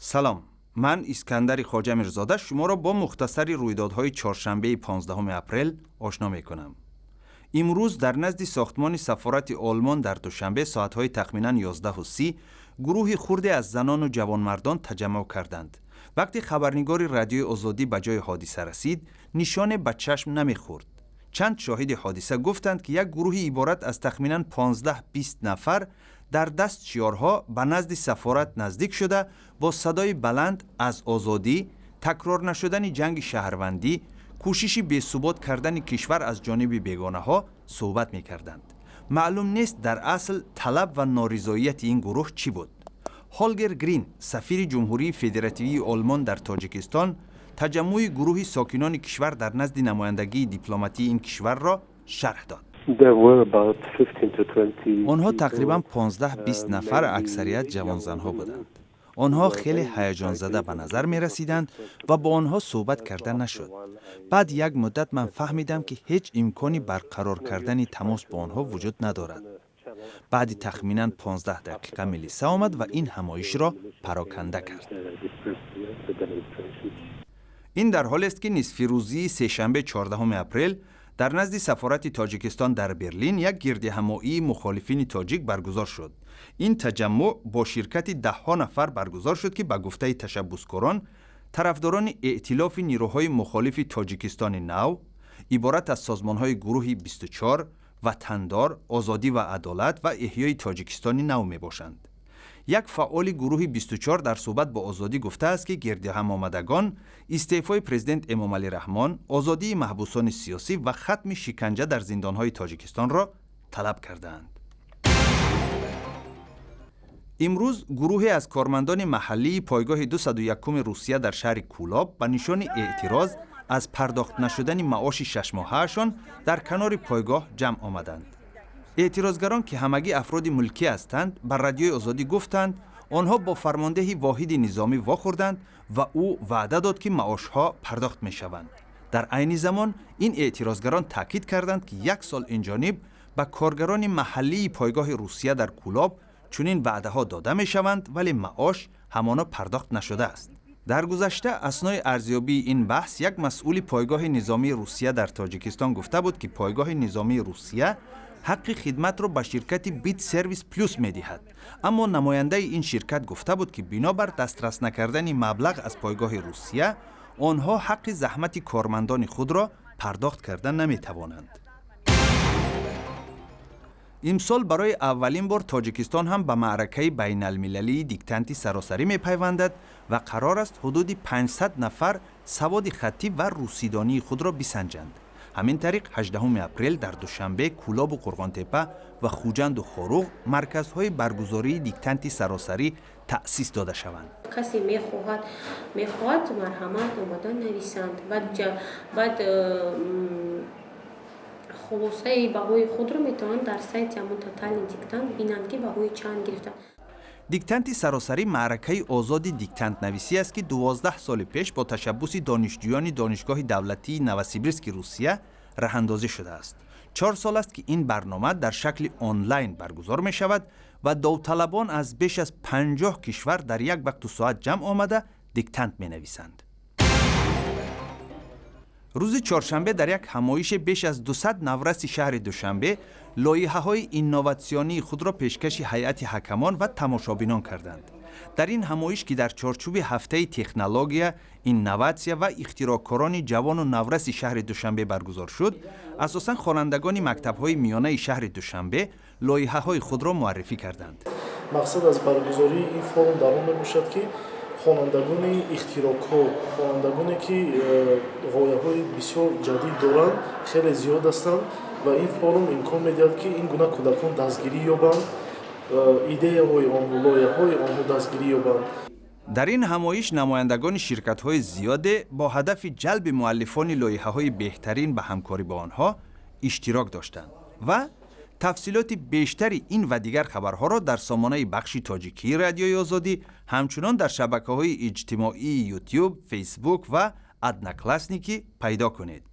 سلام، من اسکندر خواجه میرزاده شما را با مختصری رویدادهای چهارشنبه 15 اپریل آشنا میکنم. امروز در نزد ساختمان سفارت آلمان در دوشنبه ساعتهای تخمیناً 11:30 گروهی خرده از زنان و جوانمردان تجمع کردند. وقتی خبرنگار رادیوی آزادی به جای حادثه رسید، نشانه به چشم نمیخورد. چند شاهد حادثه گفتند که یک گروهی عبارت از تخمیناً 15-20 نفر در دست شیارها به نزد سفارت نزدیک شده با صدای بلند از آزادی، تکرار نشدن جنگ شهروندی، کوشش بی‌ثبات کردن کشور از جانب بیگانه ها صحبت می کردند. معلوم نیست در اصل طلب و نارضایت این گروه چی بود. هولگر گرین، سفیر جمهوری فدراتیوی آلمان در تاجیکستان، تجمع گروه ساکنان کشور در نزد نمایندگی دیپلماتی این کشور را شرح داد. آنها تقریباً 15-20 نفر، اکثریت جوان زنها بودند. آنها خیلی هیجان زده به نظر می رسیدند و با آنها صحبت کردن نشد. بعد یک مدت من فهمیدم که هیچ امکانی برقرار کردن تماس با آنها وجود ندارد. بعد تخمیناً 15 دقیقه ملیسه آمد و این همایش را پراکنده کرد. این در حالی است که نصف روزی سه‌شنبه 14 اپریل در نزد سفارت تاجیکستان در برلین یک گردهمایی مخالفین تاجیک برگزار شد. این تجمع با شرکت 10 نفر برگزار شد که به گفته تشبسکاران طرفداران ائتلاف نیروهای مخالف تاجیکستان نو، عبارت از سازمان‌های گروه 24 وطندار، آزادی و عدالت و احیای تاجیکستان نو میباشند. یک فعال گروه 24 در صحبت با آزادی گفته است که گردهم آمدگان استعفای پرزیدنت امام علی رحمان، آزادی محبوسان سیاسی و ختم شکنجه در زندانهای تاجیکستان را طلب کردند. امروز گروهی از کارمندان محلی پایگاه 201 روسیه در شهر کولاب به نشان اعتراض از پرداخت نشدن معاش 6 ماهه‌شان در کنار پایگاه جمع آمدند. اعتراضگران که همگی افراد ملکی هستند بر رادیوی آزادی گفتند آنها با فرمانده واحد نظامی واخوردند و او وعده داد که معاشها پرداخت می شوند. در عین زمان این اعتراضگران تاکید کردند که 1 سال اینجانب به کارگران محلی پایگاه روسیه در کولاب چنین وعده ها داده می شوند ولی معاش همانا پرداخت نشده است. در گذشته اثنای ارزیابی این بحث یک مسئول پایگاه نظامی روسیه در تاجیکستان گفته بود که پایگاه نظامی روسیه حق خدمت را به شرکت بیت سرویس پلوس می دهد. اما نماینده این شرکت گفته بود که بنابر دسترس نکردن مبلغ از پایگاه روسیه آنها حق زحمت کارمندان خود را پرداخت کردن نمی توانند. امسال برای اولین بار تاجیکستان هم به معرکه بین المللی دیکتانتی سراسری می پیوندد و قرار است حدود 500 نفر سواد خطی و روسیدانی خود را بسنجند. همین طریق 18 اپریل در دوشنبه کولاب و قرغانتپه و خوجند و خاروغ مرکزهای برگزاری دیکتانتی سراسری تأسیس داده شوند. کسی میخواهد مرحمت آمدن نویسند بعد خلاصه بهای خود رو میتوان در سایت همون تاتال دیکتانت بینند که بهای چند گرفتن. دیکتانت سراسری معرکه آزاد دیکتانت نویسی است که 12 سال پیش با تشبس دانشجویان دانشگاه دولتی نوسیبیرسک روسیه راه اندازی شده است. 4 سال است که این برنامه در شکل آنلاین برگزار می شود و داوطلبان از بیش از 50 کشور در یک وقت و ساعت جمع آمده دیکتانت می نویسند. روز چهارشنبه در یک همایش بیش از 200 نورس شهر دوشنبه لایحه‌های اینوواسیونی خود را پیشکش هیئت حکمان و تماشابینان کردند. در این همایش که در چارچوب هفته تکنولوژی، اینوواسیا و اختراعکاران جوان و نورس شهر دوشنبه برگزار شد، اساساً خوانندگان مکتب‌های میانه شهر دوشنبه لایحه‌های خود را معرفی کردند. مقصد از برگزاری این فورم در آن میباشد که خوانندگان اختراعکار، خوانندگانی که غایه‌های بسیار جدید دارند خیلی زیاد هستند و این فورم امکان می‌دهد که این گونه کودکان دستگیری یابند، ایده‌های آنها، لایحه‌های آنها دستگیری یابند. در این همایش نمایندگان شرکت‌های زیاده با هدف جلب مؤلفان لایحه‌های بهترین به همکاری با آنها اشتراک داشتند و تفصیلات بیشتری این و دیگر خبرها را در سامانه بخش تاجیکی رادیوی آزادی، همچنان در شبکه‌های اجتماعی یوتیوب، فیسبوک و ادناکلاسنیکی پیدا کنید.